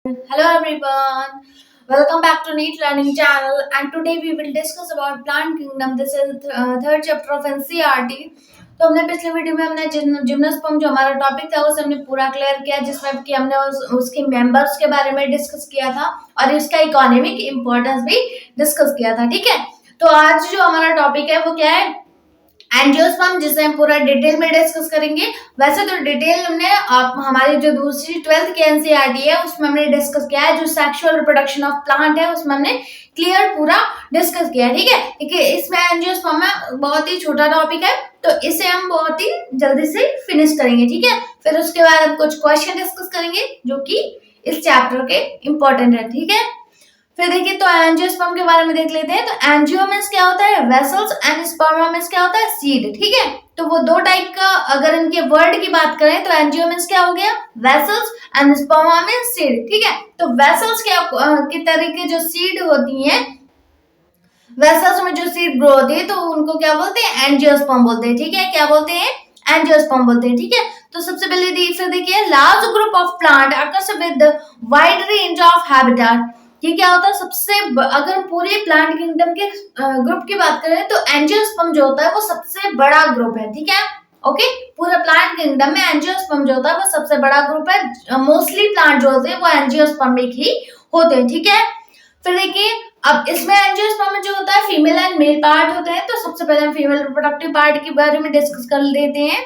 Hello everyone, welcome back to Neat Learning Channel, and today we will discuss about Plant Kingdom. This is third chapter of NCERT. तो हमने पिछले video में हमने gymnosperm जो हमारा topic था उसे हमने पूरा क्लियर किया, जिसमें कि हमने उसके मेंबर्स के बारे में डिस्कस किया था और इसका इकोनॉमिक इम्पोर्टेंस भी डिस्कस किया था। ठीक है, तो आज जो हमारा टॉपिक है वो क्या है, एंजियोस्पर्म, जिसे हम पूरा डिटेल में डिस्कस करेंगे। वैसे तो डिटेल हमने हमारी जो दूसरी 12th की एनसीईआरटी है उसमें हमने डिस्कस किया है। जो सेक्सुअल रिप्रोडक्शन ऑफ प्लांट है उसमें हमने क्लियर पूरा डिस्कस किया है। ठीक है, इसमें एंजियोस्पर्म में बहुत ही छोटा टॉपिक है, तो इसे हम बहुत ही जल्दी से फिनिश करेंगे। ठीक है, फिर उसके बाद हम कुछ क्वेश्चन डिस्कस करेंगे जो कि इस चैप्टर के इम्पोर्टेंट है। ठीक है, फिर देखिए तो एंजियोस्पर्म के बारे में देख लेते हैं। तो एंजियो मींस क्या होता है वेसल्स, एंड स्पर्मा मींस क्या होता है सीड। ठीक है, तो वो दो टाइप का अगर इनके वर्ड की बात करें तो एंजियो मींस क्या हो गया वेसल्स, एंड स्पर्मा मींस सीड। ठीक है, तो वेसल्स क्या की तरह के जो सीड होती हैं, वेसल्स में जो सीड ग्रो होती है तो उनको क्या बोलते हैं एंजियोस्पर्म बोलते हैं। ठीक है, क्या बोलते हैं एंजियोस्पर्म बोलते हैं। ठीक है, तो सबसे पहले फिर देखिए large group of plant occurs with wide range of habitat. ये क्या होता है सबसे अगर पूरे प्लांट किंगडम के ग्रुप की बात करें तो एंजियोस्पर्म जो होता है वो सबसे बड़ा ग्रुप है। ठीक है, ओके, पूरे प्लांट किंगडम में एंजियोस्पर्म जो होता है वो सबसे बड़ा ग्रुप है। मोस्टली प्लांट जो होते हैं वो एंजियोस्पर्मिक ही होते हैं। ठीक है, फिर देखिए अब इसमें एंजियोस्पर्म में जो होता है फीमेल एंड मेल पार्ट होते हैं। तो सबसे पहले हम फीमेल रिप्रोडक्टिव पार्ट के बारे में डिस्कस कर लेते हैं।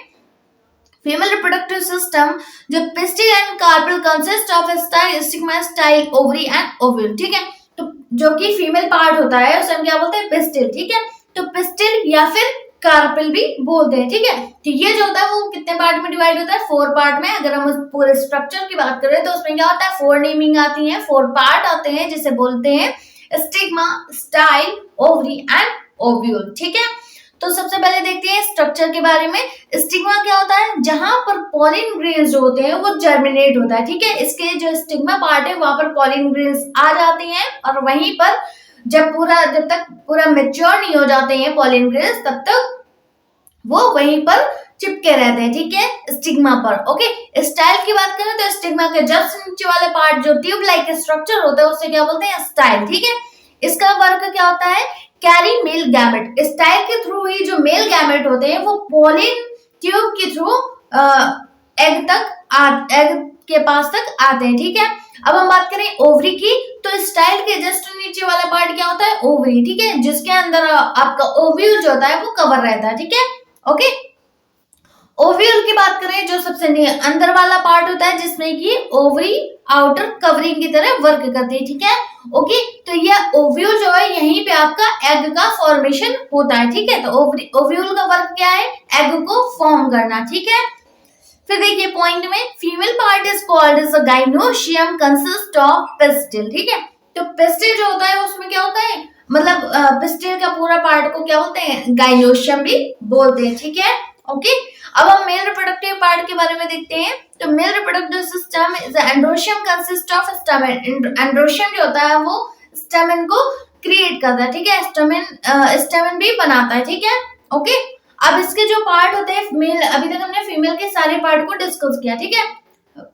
फीमेल रिप्रोडक्टिव सिस्टम जो pistil and carpel consist of stigma, style, ovary and ovule. ठीक है, तो जो कि फीमेल पार्ट होता है उसे हम क्या बोलते हैं पिस्टिल। ठीक है, तो पिस्टिल या फिर कार्पेल भी बोलते हैं। ठीक है, तो ये जो होता है वो कितने पार्ट में डिवाइड होता है 4 पार्ट में। अगर हम उस पूरे स्ट्रक्चर की बात करें तो उसमें क्या होता है 4 नेमिंग आती है, 4 पार्ट आते हैं जिसे बोलते हैं stigma, style, ovary and ovule. ठीक है, तो सबसे पहले देखते हैं स्ट्रक्चर के बारे में। स्टिग्मा क्या होता है जहां पर पॉलिन ग्रेन्स जो होते हैं वो जर्मिनेट होता है। ठीक है, इसके जो स्टिग्मा पार्ट है वहां पर पॉलिन ग्रेन्स आ जाते हैं और वहीं पर जब तक पूरा मैच्योर नहीं हो जाते हैं पॉलिन ग्रेन्स तब तक वो वहीं पर चिपके रहते हैं। ठीक है, स्टिग्मा पर। ओके, स्टाइल की बात करें तो स्टिग्मा के जस्ट नीचे वाले पार्ट जो ट्यूब लाइक स्ट्रक्चर होता है उसे क्या बोलते हैं स्टाइल। ठीक है, इसका वर्क क्या होता है कैरी मेल गैमेट। स्टाइल के थ्रू ही जो मेल गैमेट होते हैं वो पॉलिन ट्यूब के थ्रू एग के पास तक आते हैं। ठीक है, अब हम बात करें ओवरी की, तो स्टाइल के जस्ट नीचे वाला पार्ट क्या होता है ओवरी। ठीक है, जिसके अंदर आपका ओव्यूल जो होता है वो कवर रहता है। ठीक है, ओके, ओव्यूल की बात करें जो सबसे अंदर वाला पार्ट होता है जिसमें कि ओवरी आउटर कवरिंग की तरह वर्क करती है। ठीक है, ओके, तो यह ओव्यूल जो है यहीं पे आपका एग का फॉर्मेशन होता है। ठीक है, तो ओव्यूल का वर्क क्या है एग को फॉर्म करना। ठीक है, फिर देखिए पॉइंट में female part is called as a gynoecium consist of pistil. ठीक है, तो पिस्टिल जो होता है उसमें क्या होता है मतलब पिस्टिल का पूरा पार्ट को क्या बोलते हैं गाइनोशियम भी बोलते हैं। ठीक है, ओके, अब हम मेल रिप्रोडक्टिव पार्ट के बारे में देखते हैं। तो male reproductive system is androecium consist of stamen. Androecium जो होता है वो स्टैमेन को क्रिएट करता है। ठीक है, स्टैमेन भी बनाता है। ठीक है, ओके, अब इसके जो पार्ट होते हैं मेल, अभी तक हमने फीमेल के सारे पार्ट को डिस्कस किया। ठीक है,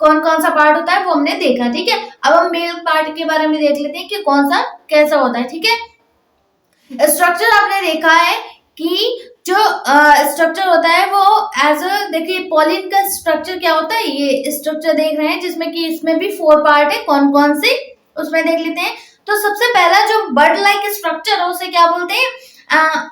कौन कौन सा पार्ट होता है वो हमने देखा। ठीक है, अब हम मेल पार्ट के बारे में देख लेते हैं कि कौन सा कैसा होता है। ठीक है, स्ट्रक्चर आपने देखा है कि जो स्ट्रक्चर होता है वो एज देखिए पॉलिन का स्ट्रक्चर क्या होता है, ये स्ट्रक्चर देख रहे हैं जिसमें कि इसमें भी 4 पार्ट है। कौन कौन से उसमें देख लेते हैं। तो सबसे पहला जो बर्ड लाइक स्ट्रक्चर है उसे क्या बोलते हैं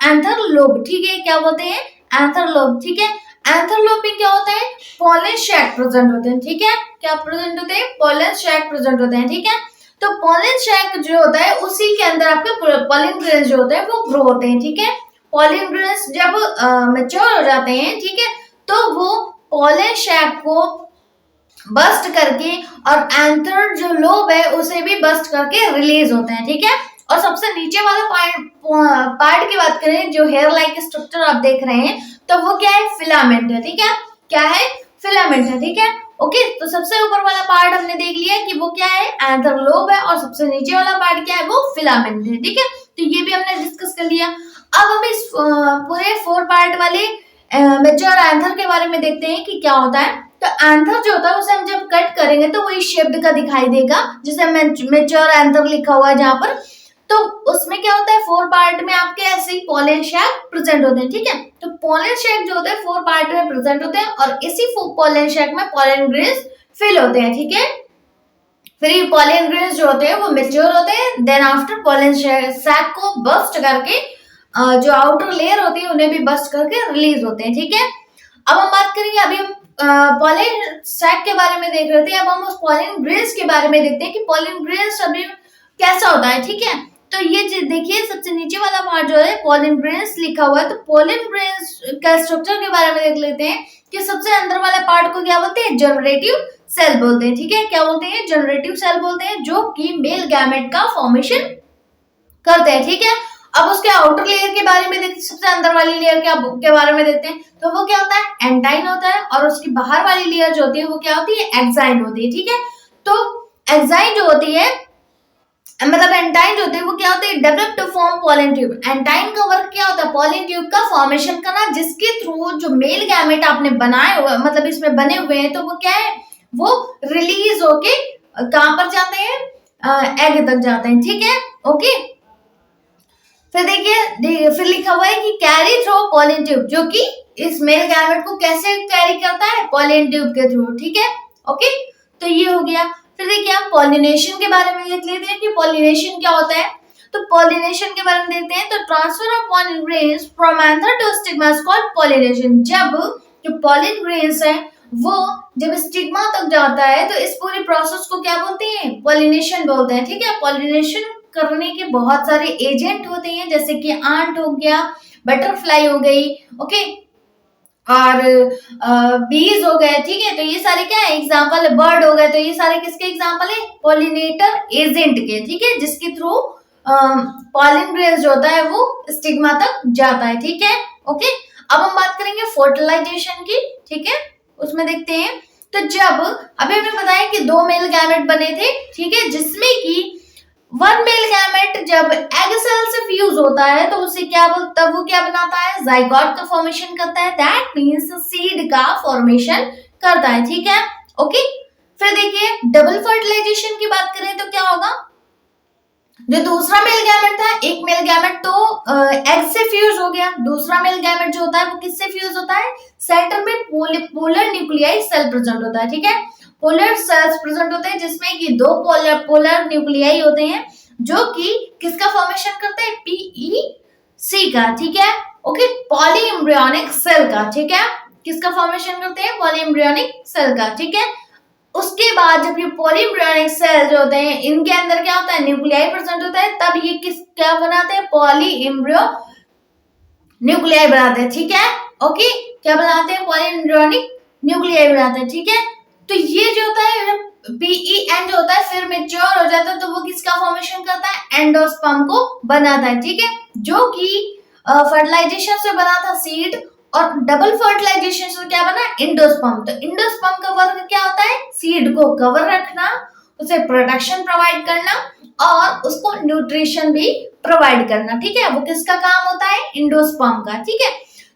एंथरलोब। ठीक है, क्या बोलते हैं एंथरलोब। ठीक है, एंथरलोब में क्या होता है पॉलन शैक प्रेजेंट होते हैं। ठीक है, क्या प्रेजेंट होते हैं पॉलन शैक प्रेजेंट होते हैं। ठीक है, तो पॉलन शैक जो होता है उसी के अंदर आपके पॉलिन ग्रेन्स जो होते हैं वो ग्रो होते हैं। ठीक है, पॉलिन ग्रेन्स जब मैच्योर हो जाते हैं ठीक है तो वो पॉलन शैक को बस्ट करके और एंथर जो लोब है उसे भी बस्ट करके रिलीज होते हैं। ठीक है, और सबसे नीचे वाला पार्ट की बात करें जो हेयर लाइक स्ट्रक्चर आप देख रहे हैं तो वो क्या है फिलामेंट है। ठीक है, क्या है फिलामेंट है। ठीक है, ओके, तो सबसे ऊपर वाला पार्ट हमने देख लिया कि वो क्या है एंथर लोब है और सबसे नीचे वाला पार्ट क्या है वो फिलामेंट है। ठीक है, तो ये भी हमने डिस्कस कर लिया। अब हम इस पूरे 4 पार्ट वाले मेच्योर एंथर के बारे में देखते हैं कि क्या होता है। तो एंथर जो होता है उसे हम जब कट करेंगे तो वही शेप्ड का दिखाई देगा, जिसे मेच्योर एंथर लिखा हुआ है जहाँ पर। तो उसमें क्या होता है, 4 पार्ट में आपके ऐसे ही पॉलन शैक प्रेजेंट होते हैं, ठीक है। तो पॉलन शैक जो होते हैं 4 पार्ट में प्रेजेंट होते हैं और इसी पॉलन शैक में पॉलन ग्रेन्स फिल होते हैं, ठीक है। फिर ये पॉलन ग्रेन्स जो होते हैं वो मेच्योर होते हैं, देन आफ्टर पॉलन सैक को बस्ट करके जो आउटर लेयर होती है उन्हें भी बस्ट करके रिलीज होते हैं, ठीक है। अब हम बात करेंगे, अभी हम पॉलन सैक के बारे में देख रहे थे, अब हम उस पॉलन ग्रेन्स के बारे में देखते हैं कि पॉलन ग्रेन्स अभी कैसा होता है, ठीक है। तो ये देखिए सबसे नीचे वाला पार्ट जो है पॉलन ग्रेन्स लिखा हुआ है, तो पॉलन ग्रेन्स का स्ट्रक्चर के बारे में देख लेते हैं कि सबसे अंदर वाले पार्ट को क्या बोलते हैं, जनरेटिव सेल बोलते हैं, ठीक है। क्या बोलते हैं, जनरेटिव सेल बोलते हैं, जो कि मेल गैमेट का फॉर्मेशन करते हैं, ठीक है। अब उसके आउटर लेयर के बारे में देखते, सबसे अंदर वाली लेयर के बारे में देखते हैं, तो वो क्या होता है, एंटाइन होता है, और उसकी बाहर वाली लेयर जो होती है वो क्या होती है, एक्साइन होती है, ठीक है। तो एक्साइन जो होती है, मतलब एंटाइन जो होते हैं वो क्या होते हैं, develop to form pollen tube. Intine का वर्क क्या होता है, पॉलन ट्यूब का फॉर्मेशन करना, जिसके थ्रू जो मेल गैमेट आपने बनाए हुए, मतलब इसमें बने हुए हैं, तो वो क्या है, वो रिलीज होके कहां पर जाते हैं, एग तक जाते हैं, ठीक है, ओके। फिर देखिए फिर लिखा हुआ है कि कैरी थ्रू पॉलन ट्यूब, जो कि इस मेल गैमेट को कैसे कैरी करता है, पॉलन ट्यूब के थ्रू, ठीक है, ओके। तो ये हो गया। फिर देखिए हम पॉलिनेशन के बारे में देख लेते हैं कि पॉलिनेशन क्या होता है। तो पॉलिनेशन के बारे में देखते हैं, तो transfer of pollen grains from anther to stigma is called pollination. जब जो पॉलन ग्रेन्स है वो जब स्टिग्मा तक जाता है तो इस पूरी प्रोसेस को क्या बोलते हैं, पॉलिनेशन बोलते हैं, ठीक है। पॉलिनेशन करने के बहुत सारे एजेंट होते हैं, जैसे कि आंट हो गया, बटरफ्लाई हो गई, ओके, और बीज हो गए, ठीक है। तो ये सारे क्या है, एग्जाम्पल है। बर्ड हो गए, तो ये सारे किसके एग्जाम्पल है, पॉलिनेटर एजेंट के, ठीक है, जिसके थ्रू पॉलन ग्रेन्स जो होता है वो स्टिग्मा तक जाता है, ठीक है, ओके। अब हम बात करेंगे फर्टिलाइजेशन की, ठीक है, उसमें देखते हैं। तो जब अभी हमने बताया कि 2 मेल गैमेट बने थे, ठीक है, जिसमें कि 1 मेल गैमेट जब एग सेल से फ्यूज होता है तो उसे क्या बोलता है, वो क्या बनाता है, जाइगोट का फॉर्मेशन करता है, दैट मींस सीड का फॉर्मेशन करता है, ठीक है, ओके। फिर देखिए डबल फर्टिलाइजेशन की बात करें तो क्या होगा, जो दूसरा मेल गैमेट था, एक मेल गैमेट तो एग से फ्यूज हो गया, दूसरा मेल गैमेट जो होता है वो किससे फ्यूज होता है, सेंटर में पोलर न्यूक्लियाई सेल प्रेजेंट होता है, ठीक है। पोलर सेल्स प्रेजेंट होते हैं जिसमें कि 2 पोलर न्यूक्लियाई होते हैं, जो कि किसका फॉर्मेशन करते हैं, पीईसी का, ठीक है, ओके, पॉली एम्ब्रियोनिक सेल का, ठीक है, किसका फॉर्मेशन करते हैं, पॉली एम्ब्रियोनिक सेल का, ठीक है। उसके बाद जब ये पॉलीएम्ब्रियोनिक सेल जो होते हैं इनके अंदर क्या होता है, न्यूक्लियाई प्रेजेंट होता है, तब ये क्या बनाते हैं, पॉलीएम्ब्रियो न्यूक्लियाई बनाते हैं, ठीक है, ओके। क्या बनाते हैं, पॉलीएम्ब्रियोनिक न्यूक्लियाई बनाते हैं, ठीक है। तो ये जो होता है पीईएन जो होता है फिर मैच्योर हो जाता है तो वो किसका फॉर्मेशन करता है, एंडोस्पर्म को बनाता है, ठीक है, जो कि फर्टिलाइजेशन से बना था सीड, और डबल फर्टिलाइजेशन से क्या बना, इंडोस्पर्म। तो इंडोस्पर्म का वर्क क्या होता है, सीड को कवर रखना, उसे प्रोटेक्शन प्रोवाइड करना और उसको न्यूट्रिशन भी प्रोवाइड करना, ठीक है, वो किसका काम होता है, इंडोस्पर्म का, ठीक है।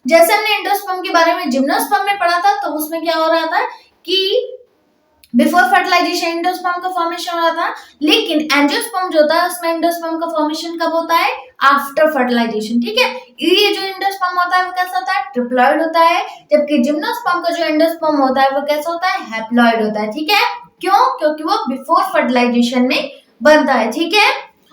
जैसे हमने इंडोस्पर्म के बारे में जिम्नोस्पर्म में पढ़ा था, तो उसमें क्या हो रहा था कि बिफोर फर्टिलाइजेशन एंडोस्पर्म का फॉर्मेशन हो रहा था, लेकिन एंजियोस्पर्म जो होता है उसमें एंडोस्पर्म का फॉर्मेशन कब होता है, आफ्टर फर्टिलाइजेशन, ठीक है। ये जो एंडोस्पर्म होता है वो कैसा होता है, ट्रिप्लॉइड होता है, जबकि जिम्नोस्पर्म का जो एंडोस्पर्म होता है वो कैसा होता है, हैप्लॉइड होता है, ठीक है। क्यों, क्योंकि वो बिफोर फर्टिलाइजेशन में बनता है, ठीक है,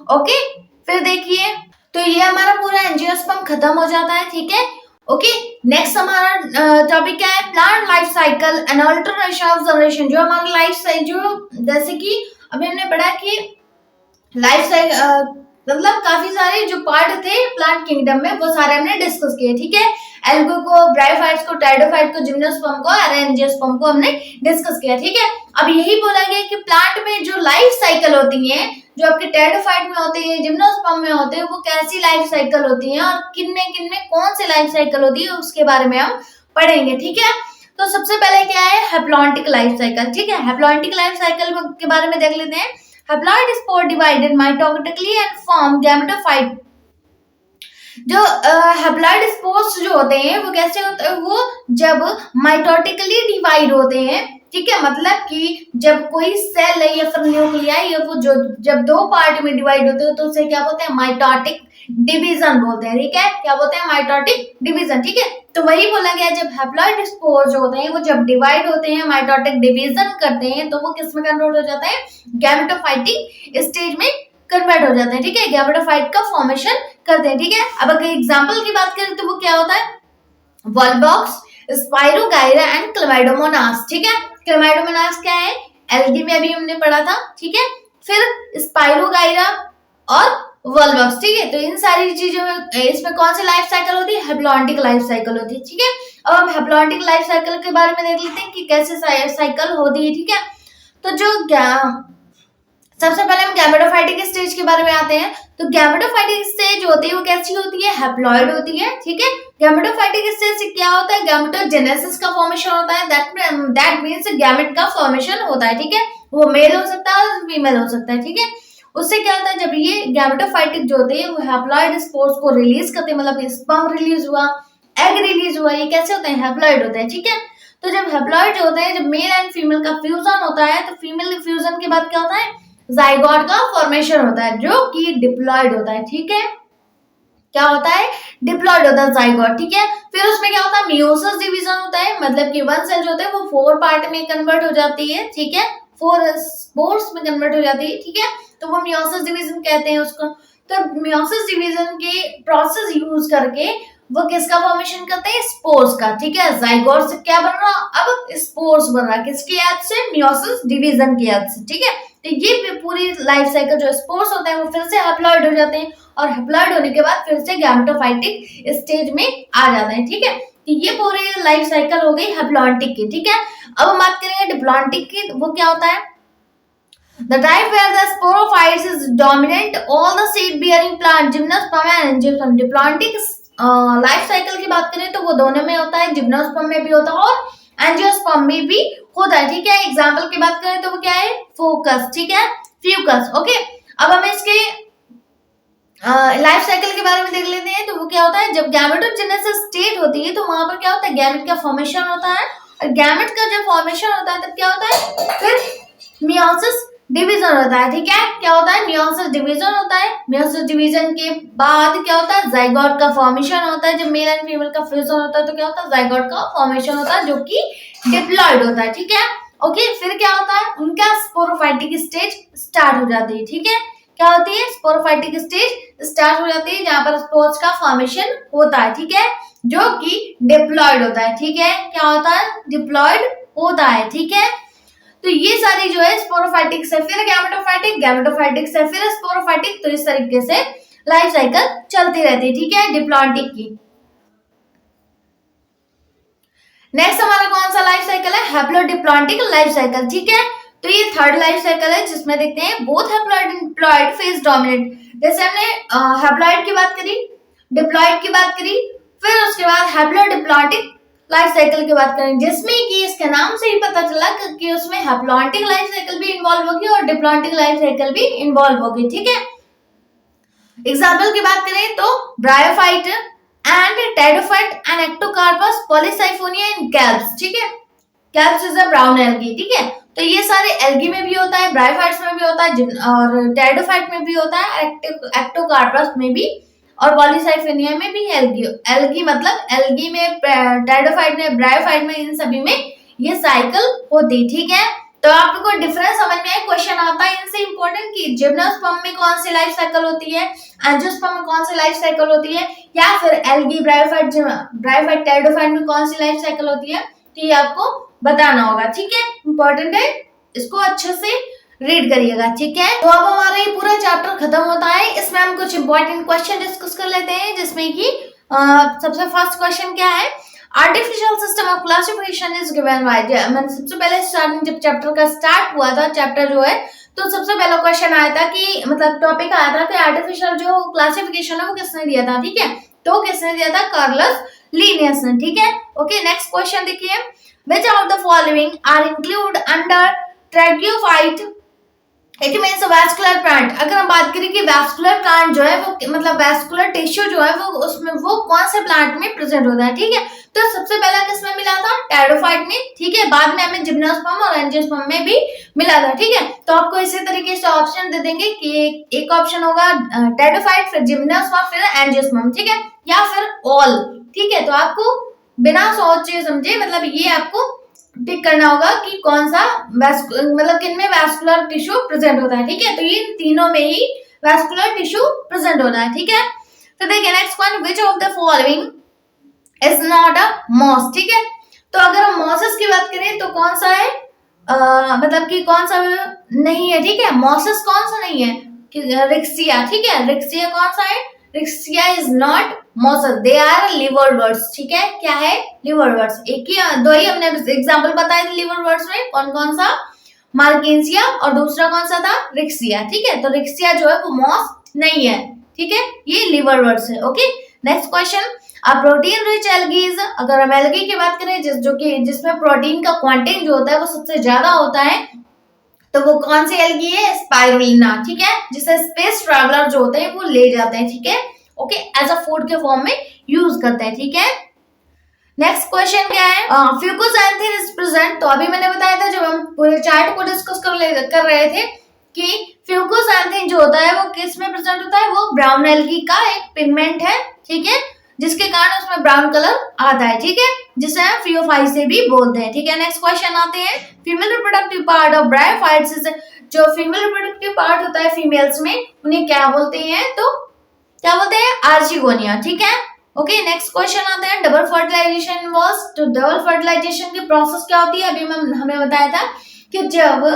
ओके। फिर देखिए तो ये हमारा पूरा एंजियोस्पर्म खत्म हो जाता है, ठीक है, ओके। नेक्स्ट हमारा टॉपिक क्या है, plant life cycle and alternation of generation. जो हमारा लाइफ साइकिल, जो जैसे कि अभी हमने पढ़ा कि लाइफ साइकिल मतलब काफी सारे जो पार्ट थे प्लांट किंगडम में वो सारे हमने डिस्कस किए, ठीक है। एल्गो को, ब्रायोफाइट्स को, टेरिडोफाइट को, जिम्नोस्पर्म को और एंजियोस्पर्म को हमने डिस्कस किया, ठीक है। अब यही बोला गया कि प्लांट में जो लाइफ साइकिल होती है, जो आपके टेरिडोफाइट में होते हैं, जिम्नोस्पर्म में होते हैं, वो कैसी लाइफ साइकिल होती है और किन में कौन सी लाइफ साइकिल होती है उसके बारे में हम पढ़ेंगे, ठीक है। तो सबसे पहले क्या है, हैप्लॉन्टिक लाइफ साइकिल, ठीक है। हैप्लॉन्टिक लाइफ साइकिल के बारे में देख लेते हैं। Haploid spore divided mitotically and form gametophyte. जो हैप्लॉइड स्पोर्स जो होते हैं वो कैसे होते हैं, वो जब माइटोटिकली डिवाइड होते हैं, ठीक है, मतलब कि जब कोई सेल है या फिर न्यूक्लियाई है वो जो जब दो पार्ट में डिवाइड होते हैं तो उसे क्या बोलते हैं, माइटोटिक डिवीजन बोलते हैं, ठीक है, क्या बोलते हैं, माइटोटिक डिवीजन, ठीक है। तो वही बोला गया जब हैप्लॉइड स्पोर जो होते हैं वो जब डिवाइड होते हैं, माइटोटिक डिवीजन करते हैं, तो वो किस में कन्वर्ट हो जाता है, गैमेटोफाइटिक स्टेज में कन्वर्ट हो जाते हैं, ठीक है, गैमेटोफाइट का फॉर्मेशन करते हैं, ठीक है। अब अगर एग्जाम्पल की बात करें तो वो क्या होता है, वॉलबॉक्स, स्पाइरोगाइरा एंड क्लेमाइडोमोनास, ठीक है। क्लेमाइडोमोनास क्या है, एल्गी में अभी हमने पढ़ा था, ठीक है। फिर स्पाइरोगाइरा और वॉलबॉक्स, ठीक है। तो इन सारी चीजों में इसमें कौन सी लाइफ साइकिल होती है, हैप्लॉन्टिक लाइफ साइकिल होती है, ठीक है। अब हम हैप्लॉन्टिक लाइफ साइकिल के बारे में देख लेते हैं कि कैसे साइकिल होती है, ठीक है। तो जो सबसे पहले हम गैमेटोफाइटिक स्टेज के बारे में आते हैं। तो गैमेटोफाइटिक स्टेज होती है वो कैसी होती है, हैप्लॉइड होती है, ठीक है। गैमेटोफाइटिक स्टेज से क्या होता है, गैमेटोजेनेसिस का फॉर्मेशन होता है, दैट मींस गैमेट का फॉर्मेशन होता है, ठीक है। वो मेल हो सकता है और फीमेल हो सकता है, ठीक है। उससे क्या होता है, जब ये गैमेटोफाइटिक जो होते हैं वो हैप्लॉइड स्पोर्स को रिलीज करते हैं, मतलब स्पर्म रिलीज हुआ, एग रिलीज हुआ, ये कैसे होते हैं, हैप्लॉइड होते हैं, ठीक है। तो जब हैप्लॉइड जो होते हैं, जब मेल एंड फीमेल का फ्यूजन होता है, तो फीमेल फ्यूजन के बाद क्या होता है, जाइगोट का फॉर्मेशन होता है जो कि डिप्लॉइड होता है, ठीक है। क्या होता है, डिप्लॉइड होता है जाइगोट, ठीक है। फिर उसमें क्या होता है, मियोसिस डिवीजन होता है, मतलब कि वन सेल जो होते हैं वो 4 पार्ट में कन्वर्ट हो जाती है, ठीक है, 4 स्पोर्स में कन्वर्ट हो जाती है, ठीक है। तो वो मियोसिस डिवीजन कहते हैं उसको। तो मियोसिस डिवीजन के प्रोसेस यूज करके वो किसका फॉर्मेशन करते हैं, स्पोर्स का, ठीक है। जाइगोट से क्या बन रहा, अब स्पोर्स बन रहा है, किसकी याद से, मियोसिस डिवीजन की याद से, ठीक है। तो ये पूरी लाइफ साइकिल जो स्पोर्स होते हैं वो फिर से हैप्लॉइड हो जाते हैं, और हैप्लॉइड होने के बाद फिर से गैमेटोफाइटिक स्टेज में आ जाते हैं, ठीक है। तो ये पूरी लाइफ साइकिल हो गई हैप्लॉन्टिक की, ठीक है। अब हम बात करेंगे डिप्लॉन्टिक की, वो क्या होता है, the type where the sporophytes is dominant all the seed bearing plant gymnosperm and angiosperm। Diplontic life cycle की बात करें तो वो दोनों में होता है, जिम्नोस्पर्म में भी होता है और एंजियोस्पर्म में भी होता है, ठीक है। एग्जांपल की बात करें तो वो क्या है, फोकस, ठीक है, फ्यूकस, ओके। अब हमें इसके लाइफ साइकिल के बारे में देख लेते हैं। तो वो क्या होता है, जब गैमेटोजेनेसिस स्टेट होती है तो वहां पर क्या होता है, गैमेट का फॉर्मेशन होता है, और गैमेट का जब फॉर्मेशन होता है तब क्या होता है, फिर मियोसिस डिवीजन होता है, ठीक है। क्या होता है, मियोसिस डिवीजन होता है। मियोसिस डिवीजन के बाद क्या होता है, जाइगोट का फॉर्मेशन होता है। जब मेल एंड फीमेल का फ्यूजन होता है तो क्या होता है, जाइगोट का फॉर्मेशन होता है जो कि डिप्लॉइड होता है, ठीक है, ओके। फिर क्या होता है, उनका स्पोरोफाइटिक स्टेज स्टार्ट हो जाती है, ठीक है। क्या होती है, स्पोरोफाइटिक स्टेज स्टार्ट हो जाती है जहां पर स्पोर्स का फॉर्मेशन होता है, ठीक है, जो कि डिप्लॉइड होता है, ठीक है। क्या होता है, डिप्लॉइड होता है, ठीक है। तो ये सारी जो है स्पोरोफाइटिक से फिर गैमेटोफाइटिक, गैमेटोफाइटिक से फिर स्पोरोफाइटिक, तो इस तरीके से लाइफ साइकिल चलती रहती है, ठीक है, डिप्लॉन्टिक की। नेक्स्ट हमारा कौन सा लाइफ साइकिल है, हैप्लोडिप्लॉन्टिक लाइफ साइकिल, ठीक है। तो ये थर्ड लाइफ साइकिल है जिसमें देखते हैं both haploid and diploid phase dominate. जैसे हमने हैप्लॉइड की बात करी, डिप्लॉइड की बात करी, फिर उसके बाद हैप्लोडिप्लॉन्टिक लाइफ साइकिल की बात करें, जिसमें कि इसके नाम से ही पता चला कि उसमें हैप्लॉन्टिक लाइफ साइकिल भी इन्वॉल्व होगी और डिप्लॉन्टिक लाइफ साइकिल भी इन्वॉल्व होगी, ठीक है। एग्जाम्पल की बात करें तो bryophyte and pteridophyte and ectocarpus, polysiphonia and kelps, ठीक है। Kelps is a brown algae, ठीक है। तो ये सारे एल्गी में भी होता है, ब्रायोफाइट्स में भी होता है, और टेरोफाइट में भी होता है, एक्टोकार्पस में भी, और पॉलीसाइफोनिया में भी एल्गी। एल्गी मतलब एल्गी में, टेरोफाइट में, ब्रायोफाइट में, इन सभी में ये साइकिल होती, ठीक है। तो आप लोग को डिफरेंस समझ में आए, क्वेश्चन आता है इनसे इंपॉर्टेंट कि जिम्नोस्पर्म में कौन सी लाइफ साइकिल होती है, एंजियोस्पर्म में कौन सी लाइफ साइकिल होती है, या फिर एल्गी, ब्रायोफाइट, ब्रायोफाइट, टेरोफाइट में कौन सी लाइफ साइकिल होती है, तो ये आपको बताना होगा, ठीक है, इंपॉर्टेंट है, इसको अच्छे से रीड करिएगा, ठीक है। तो अब हमारा ये पूरा चैप्टर खत्म होता है, इसमें हम कुछ इंपॉर्टेंट क्वेश्चन डिस्कस कर लेते हैं, जिसमें कि सबसे फर्स्ट क्वेश्चन क्या है, artificial system of classification is given by. मैंने सबसे पहले स्टार्टिंग जब चैप्टर का स्टार्ट हुआ था, चैप्टर जो है, तो सबसे पहला क्वेश्चन आया था कि मतलब टॉपिक आया था कि आर्टिफिशियल जो क्लासिफिकेशन है वो किसने दिया था, ठीक है। तो किसने दिया था, कार्लस लिनियस ने, ठीक है, ओके। नेक्स्ट क्वेश्चन देखिए, which of the following are included under tracheophyte it means vascular plant. अगर हम बात करें कि वैस्कुलर प्लांट जो है वो मतलब वैस्कुलर टिश्यू जो है वो उसमें वो कौन से प्लांट में प्रेजेंट होता है, ठीक है। तो सबसे पहला किसमें मिला था, टेरिडोफाइट में, ठीक है। बाद में हमें जिम्नोस्पर्म और एंजियोस्पर्म में भी मिला था, ठीक है। तो आपको इसी तरीके से ऑप्शन दे देंगे कि एक ऑप्शन होगा टेरिडोफाइट, फिर जिम्नोस्पर्म, फिर एंजियोस्पर्म, ठीक है, या फिर ऑल, ठीक है। तो आपको बिना सोचे समझे मतलब ये आपको टिक करना होगा कि कौन सा मतलब किन में वैस्कुलर टिश्यू प्रेजेंट होता है, ठीक है। तो ये तीनों में ही वैस्कुलर टिश्यू प्रेजेंट होता है, ठीक है। तो देखिए next one, which of the following is not a moss, ठीक है। तो अगर हम मॉसेस की बात करें तो कौन सा है मतलब कि कौन सा नहीं है, ठीक है। मॉसेस कौन सा नहीं है, रिक्सिया, ठीक है। रिक्सिया कौन सा है, riccia is not mosses, they are liverworts, ठीक है। क्या है, लिवरवर्ट्स। एक ही दो ही हमने एग्जांपल बताए थे लिवरवर्ट्स में, कौन कौन सा, मार्केंसिया और दूसरा कौन सा था, रिक्सिया, ठीक है। तो रिक्सिया जो है वो मॉस नहीं है, ठीक है, ये लिवरवर्ट्स है। Okay, next question, protein rich algae, अगर हम एल्गी की बात करें जो कि जिसमें प्रोटीन का क्वांटिटी जो होता है वो सबसे ज्यादा होता है, तो वो कौन सी एल्गी है, स्पाइरुलिना, ठीक है, जिसे स्पेस ट्रैवलर जो होते हैं वो ले जाते हैं, ठीक है। ओके, एज अ फूड के फॉर्म में यूज करते हैं, ठीक है। नेक्स्ट क्वेश्चन क्या है, फ्यूकोसैंथिन इज प्रेजेंट। तो अभी मैंने बताया था जब हम पूरे चार्ट को डिस्कस कर रहे थे कि फ्यूकोसैंथिन जो होता है वो किस में प्रेजेंट होता है, वो ब्राउन एल्गी का एक पिगमेंट है, ठीक है, जिसके कारण उसमें ब्राउन कलर आता है, ठीक है, जिसे हम फियोफाइट भी बोलते हैं, ठीक है। नेक्स्ट क्वेश्चन आते हैं, female reproductive part of bryophytes, जो फीमेल रिप्रोडक्टिव पार्ट होता है फीमेल्स में उन्हें क्या बोलते हैं, तो क्या बोलते हैं, आर्चिगोनिया, ठीक है। ओके, नेक्स्ट क्वेश्चन आते हैं, डबल फर्टिलाइजेशन इन्वॉल्व्स। तो डबल फर्टिलाइजेशन की प्रोसेस क्या होती है, अभी हमें बताया था कि जब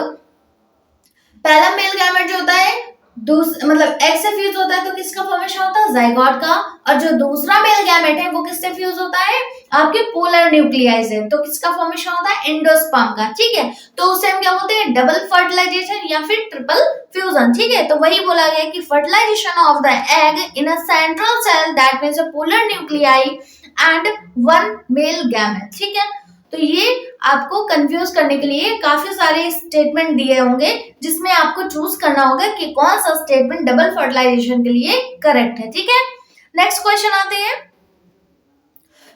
पहला मेल गैमेट जो होता है मतलब एग से फ्यूज होता है तो किसका फॉर्मेशन होता है, जाइगोट का। और जो दूसरा मेल गैमेट है वो किससे फ्यूज होता है, आपके पोलर न्यूक्लियाई से, तो किसका फॉर्मेशन होता है, एंडोस्पर्म का, ठीक है। तो उसे हम क्या बोलते हैं, डबल फर्टिलाइजेशन या फिर ट्रिपल फ्यूजन, ठीक है। तो वही बोला गया कि fertilisation of the egg in a central cell that means a polar nuclei and one male gamete, ठीक है। तो ये आपको कंफ्यूज करने के लिए काफी सारे स्टेटमेंट दिए होंगे जिसमें आपको चूज करना होगा कि कौन सा स्टेटमेंट डबल फर्टिलाइजेशन के लिए करेक्ट है, ठीक है। नेक्स्ट क्वेश्चन आते हैं,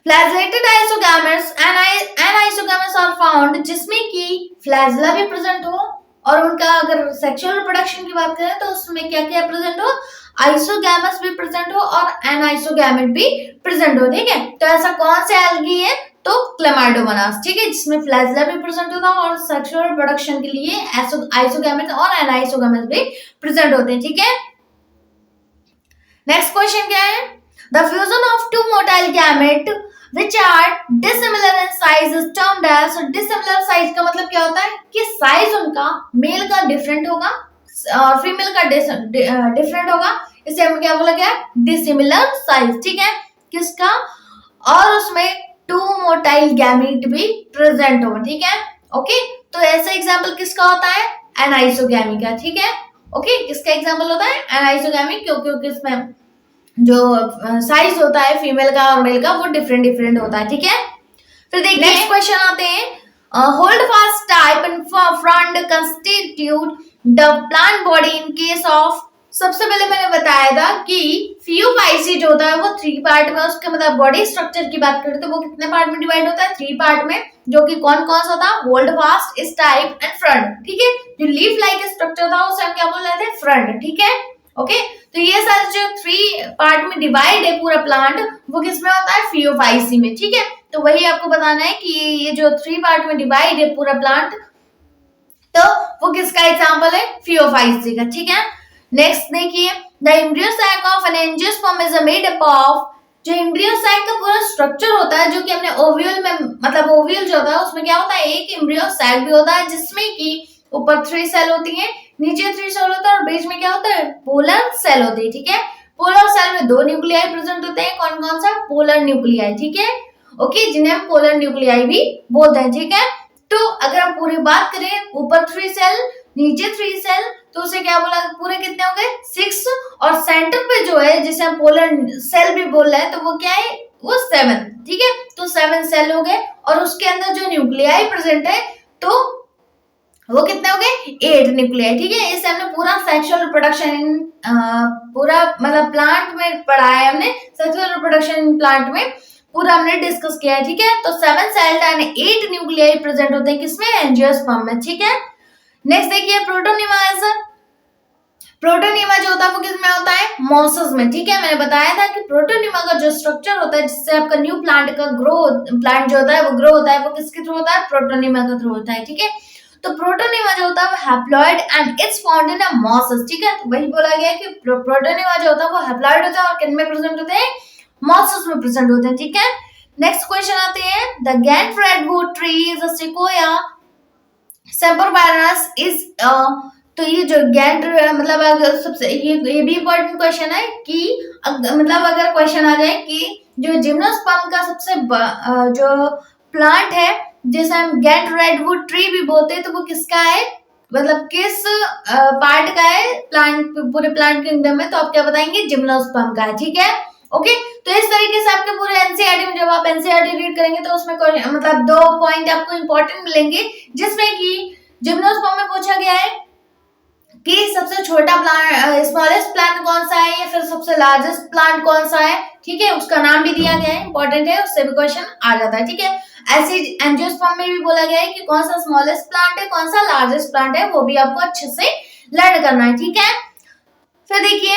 फ्लैजेलेटेड आइसोगैमेट्स एंड आइसोगैमेट्स आर फाउंड, जिसमें कि फ्लैजेला भी प्रेजेंट हो और उनका अगर सेक्सुअल रिप्रोडक्शन की बात करें तो उसमें क्या क्या प्रेजेंट हो, आइसोगैमेट्स भी प्रेजेंट हो और एनाइसोगैमेट भी प्रेजेंट हो, ठीक है। तो ऐसा कौन सा एल्गी है, तो क्लेमाइडोमोनास, ठीक है, जिसमें फ्लैजेला भी प्रेजेंट होता है और सेक्सुअल रिप्रोडक्शन के लिए आइसोगैमेट और एनाइसोगैमेट भी प्रेजेंट होते हैं, ठीक है। नेक्स्ट क्वेश्चन क्या है, the fusion of to motile gamete which are dissimilar in size is termed as, so dissimilar size का मतलब क्या होता है कि साइज उनका मेल का डिफरेंट होगा और फीमेल का डिफरेंट होगा, इसे हम क्या बोला गया, डिसिमिलर साइज, ठीक है, किसका, और उसमें टू मोटाइल गैमीट भी प्रेजेंट हो, ठीक है। ओके, तो ऐसा एग्जांपल किसका होता है, एनाइसोगैमी का, ठीक है। ओके, किसका एग्जांपल होता है, एनाइसोगैमी, क्योंकि इसमें जो साइज होता है फीमेल का और मेल का वो डिफरेंट होता है, ठीक है। फिर देखिए नेक्स्ट क्वेश्चन आते हैं, hold fast type and front constitute the plant body in case of, सबसे पहले मैंने बताया था कि फियोफाइसी जो होता है वो 3 पार्ट में, उसके मतलब बॉडी स्ट्रक्चर की बात करें तो वो कितने पार्ट में डिवाइड होता है, 3 पार्ट में, जो कि कौन कौन सा था, hold fast, stipe and front, ठीक है। जो लीफ लाइक स्ट्रक्चर था उसे हम क्या बोल रहे थे, फ्रंट, ठीक है। ओके, तो ये सारे जो 3 पार्ट में डिवाइड है पूरा प्लांट वो किसमें होता है, फियोफाइसी में, ठीक है। तो वही आपको बताना है कि ये जो 3 पार्ट में डिवाइड है पूरा प्लांट, तो वो किसका एग्जांपल है, फियोफाइसी का, ठीक है। नेक्स्ट देखिए, the embryo sac of an angiosperm is made up of, जो एम्ब्रियो सैक का पूरा स्ट्रक्चर होता है जो कि हमने ओव्यूल में मतलब ओव्यूल जो होता है उसमें क्या होता है, एक एम्ब्रियो सैक भी होता है जिसमें कि ऊपर 3 सेल होती है, नीचे 3 सेल होता है और बीच में क्या होता है, पोलर सेल होती है, ठीक है। पोलर सेल में 2 न्यूक्लियाई प्रेजेंट होते हैं, कौन कौन सा, पोलर न्यूक्लियाई, ठीक है। ओके, जिन्हें हम पोलर न्यूक्लियाई भी बोलते हैं, ठीक है। तो अगर हम पूरी बात करें, ऊपर 3 सेल नीचे 3 सेल, तो उसे क्या बोला, पूरे कितने हो गए, 6, और सेंटर पे जो है जिसे हम पोलर सेल भी बोल रहे हैं तो वो क्या है, वो 7, ठीक है। तो 7 सेल हो गए और उसके अंदर जो न्यूक्लियाई प्रेजेंट है, तो वो कितने हो गए 8 न्यूक्लियाई। ठीक है, इससे हमने पूरा सेक्सुअल रिप्रोडक्शन पूरा मतलब प्लांट में पढ़ा है हमने, सेक्सुअल रिप्रोडक्शन प्लांट में पूरा हमने डिस्कस किया है। ठीक है, तो 7 सेल्ड एंड 8 न्यूक्लियाई प्रेजेंट होते हैं किसमें, एंजियोस्पर्म में। ठीक है, नेक्स्ट देखिए प्रोटोनिमा सर। प्रोटोनिमा जो होता है वो किसमें होता है, मॉसेस में। ठीक है, मैंने बताया था कि प्रोटोनिमा का जो स्ट्रक्चर होता है जिससे आपका न्यू प्लांट का प्लांट जो होता है वो ग्रो होता है, वो किसके थ्रू होता है, प्रोटोनिमा के थ्रू होता है। ठीक है, तो प्रोटोनिमा जो होता है वो haploid and it's found in a mosses. ठीक है, तो वही बोला गया है कि प्रोटोनिमा जो होता है वो हैप्लॉइड होता है और किन में प्रेजेंट होते हैं, मॉसेस में प्रेजेंट होते हैं। ठीक है, नेक्स्ट क्वेश्चन आते हैं, the giant redwood tree is a sequoia sempervirens is तो ये जो गैंट मतलब अगर सबसे ये भी इम्पोर्टेंट क्वेश्चन है कि मतलब अगर क्वेश्चन आ जाए कि जो जिम्नोस्पर्म का सबसे जो प्लांट है जिसे हम गैंट रेडवुड ट्री भी बोलते हैं, तो वो किसका है, मतलब किस पार्ट का है प्लांट, पूरे प्लांट किंगडम में, तो आप क्या बताएंगे, जिम्नोस्पर्म का है। ठीक है, ओके। तो इस तरीके से आपके पूरे एनसीईआरटी में जब आप एनसीईआरटी रीड करेंगे तो उसमें मतलब 2 पॉइंट आपको इंपॉर्टेंट मिलेंगे, जिसमें कि जिम्नोस्पर्म में पूछा गया है कि सबसे छोटा प्लांट स्मॉलेस्ट प्लांट कौन सा है या फिर सबसे लार्जेस्ट प्लांट कौन सा है। ठीक है, उसका नाम भी दिया गया है, इंपॉर्टेंट है, उससे भी क्वेश्चन आ जाता है। ठीक है, ऐसे एंजियोस्पर्म में भी बोला गया है कि कौन सा स्मॉलेस्ट प्लांट है, कौन सा लार्जेस्ट प्लांट है, वो भी आपको अच्छे से लर्न करना है। ठीक है, फिर देखिए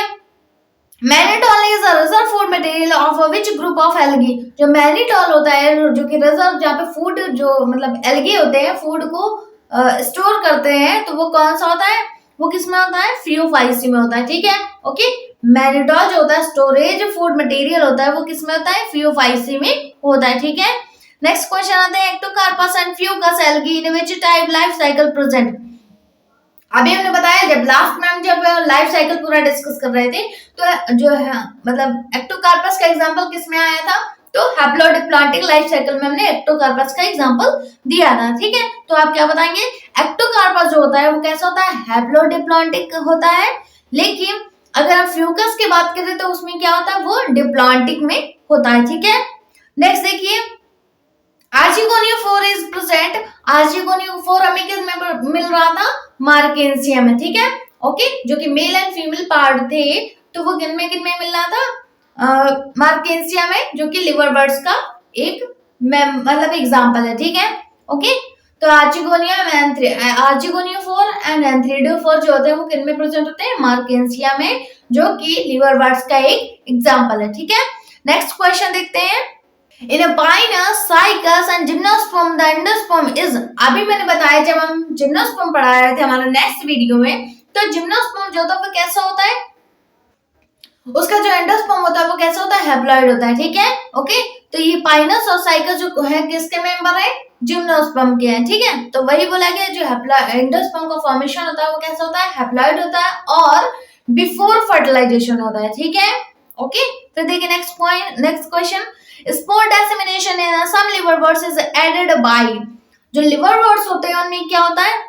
mannitol is a reserve food material of which group of algae. जो मैनिटोल होता है जो कि रिजर्व, जहाँ पे फूड जो मतलब एल्गी होते हैं फूड को स्टोर करते हैं, तो वो कौन सा होता है, वो किसमें होता है, फियोफाइसी में होता है। ठीक है, ओके। मैनिटोल जो होता है स्टोरेज फूड मटेरियल होता है, वो किसमें होता है, फियोफाइसी में होता है। ठीक है, नेक्स्ट क्वेश्चन आते हैं, Ectocarpus and Fucus algae in which type life cycle present. अभी हमने बताया जब लास्ट में हम जब लाइफ साइकिल पूरा डिस्कस कर रहे थे, तो जो है मतलब एक्टोकार्पस का एग्जांपल किसमें आया था, तो हैप्लोडिप्लॉन्टिक लाइफ साइकिल में हमने एक्टोकार्पस का एग्जांपल दिया था। ठीक है, तो आप क्या बताएंगे, एक्टोकार्पस जो होता है वो कैसा होता है, हैप्लोडिप्लॉन्टिक होता है, लेकिन अगर हम फ्यूकस की बात करें तो उसमें क्या होता है, वो डिप्लॉन्टिक में होता है। ठीक है, नेक्स्ट देखिए आर्चिगोनियोफोर इज प्रेजेंट। आर्चिगोनियोफोर हमें किस में मिल रहा था, मार्केंसिया में। ठीक है, ओके, जो कि मेल एंड फीमेल पार्ट थे, तो वो किन में मिल रहा था, मार्केंसिया में, जो कि लिवर बर्ड्स का एक मतलब एग्जांपल है। ठीक है, ओके। तो आर्चिगोनियोफोर एंड एंथ्रिडोफोर जो होते हैं वो किन में प्रेजेंट होते हैं, मार्केंसिया में, जो कि लिवर बर्ड्स का एक एग्जांपल है। ठीक है, नेक्स्ट क्वेश्चन देखते हैं, in pinus cycas and gymnosperm the endosperm is. अभी मैंने बताया जब हम जिम्नोस्पर्म पढ़ा रहे थे हमारे नेक्स्ट वीडियो में, तो जिम्नोस्पर्म जो होता है वो कैसा होता है, उसका जो एंडोस्पर्म होता है वो कैसा होता है, हैप्लॉइड होता है। ठीक है, ओके। तो ये पाइनस और साइकस जो है किसके मेंबर है, जिम्नोस्पर्म के हैं। ठीक है, तो वही बोला गया जो एंडोस्पर्म का फॉर्मेशन होता है वो कैसा होता है, हैप्लॉइड होता है और बिफोर फर्टिलाइजेशन होता है। ठीक है, ओके। फिर देखिए next point, next question, spore dissemination in some liver birds is aided by. जो लिवर बर्ड्स होते हैं उनमें क्या होता है,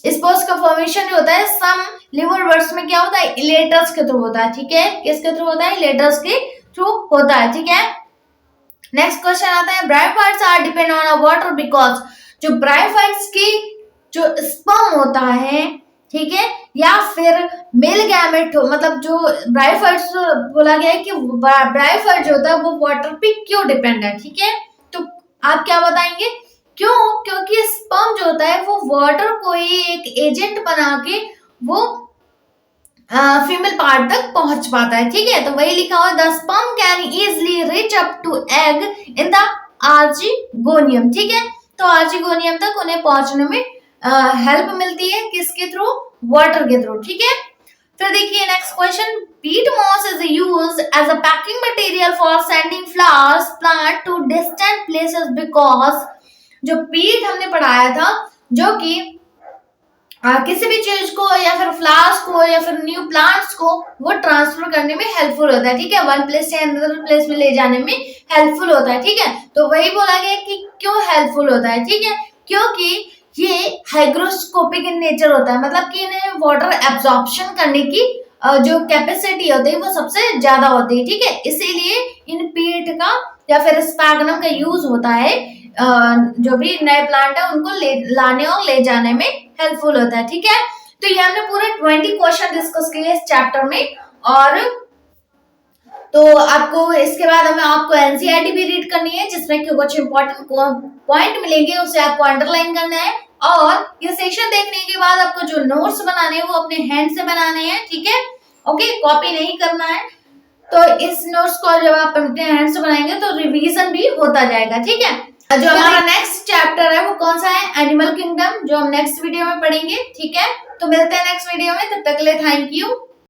स्पोर्स का फॉर्मेशन जो होता है सम लिवर बर्ड्स में क्या होता है, इलेटर्स के थ्रू होता है। ठीक है, किसके थ्रू होता है, इलेटर्स के थ्रू होता है। ठीक है, नेक्स्ट क्वेश्चन आता है, bryophytes are depend on water because. जो ब्रायोफाइट्स की जो स्पर्म होता है, ठीक है, या फिर मेल गैमेट मतलब जो ब्रायोफाइट्स बोला गया है कि ब्रायोफाइट जो होता है वो वाटर पे क्यों डिपेंड है। ठीक है, तो आप क्या बताएंगे, क्यों, क्योंकि स्पर्म जो होता है वो वाटर को ही एक एजेंट बना के वो फीमेल पार्ट तक पहुंच पाता है। ठीक है, तो वही लिखा हुआ, the sperm can easily reach up to egg in the archegonium. ठीक है, तो आर्चिगोनियम तक उन्हें पहुंचने में हेल्प मिलती है, किसके थ्रू, वाटर के थ्रू। ठीक है, फिर देखिए next question, peat moss is used as a packing material for sending flowers plant to distant places because. जो पीट हमने पढ़ाया था जो कि किसी भी चीज को या फिर फ्लावर्स को या फिर न्यू प्लांट्स को वो ट्रांसफर करने में हेल्पफुल होता है। ठीक है, वन प्लेस से अनदर प्लेस में ले जाने में हेल्पफुल होता है। ठीक है, तो वही बोला गया कि क्यों हेल्पफुल होता है। ठीक है, क्योंकि ये हाइग्रोस्कोपिक इन नेचर होता है, मतलब कि इन्हें वाटर एब्जॉर्प्शन करने की जो कैपेसिटी होती है वो सबसे ज्यादा होती है। ठीक है, इसीलिए इन पीट का या फिर स्पैगनम का यूज होता है जो भी नए प्लांट है उनको लाने और ले जाने में हेल्पफुल होता है। ठीक है, तो ये हमने पूरे 20 क्वेश्चन डिस्कस किए इस चैप्टर में। और तो आपको इसके बाद हमें आपको एनसीईआरटी भी रीड करनी है, जिसमें कि कुछ इंपॉर्टेंट पॉइंट मिलेंगे, उसे आपको अंडरलाइन करना है। और ये सेशन देखने के बाद आपको जो नोट्स बनाने हैं वो अपने हैंड से बनाने हैं। ठीक है, ओके, कॉपी नहीं करना है। तो इस नोट्स को जब आप अपने हैंड से बनाएंगे तो रिवीजन भी होता जाएगा। ठीक है, जो हमारा नेक्स्ट चैप्टर है वो कौन सा है, एनिमल किंगडम, जो हम नेक्स्ट वीडियो में पढ़ेंगे। ठीक है, तो मिलते हैं नेक्स्ट वीडियो में, तब तक के लिए थैंक यू।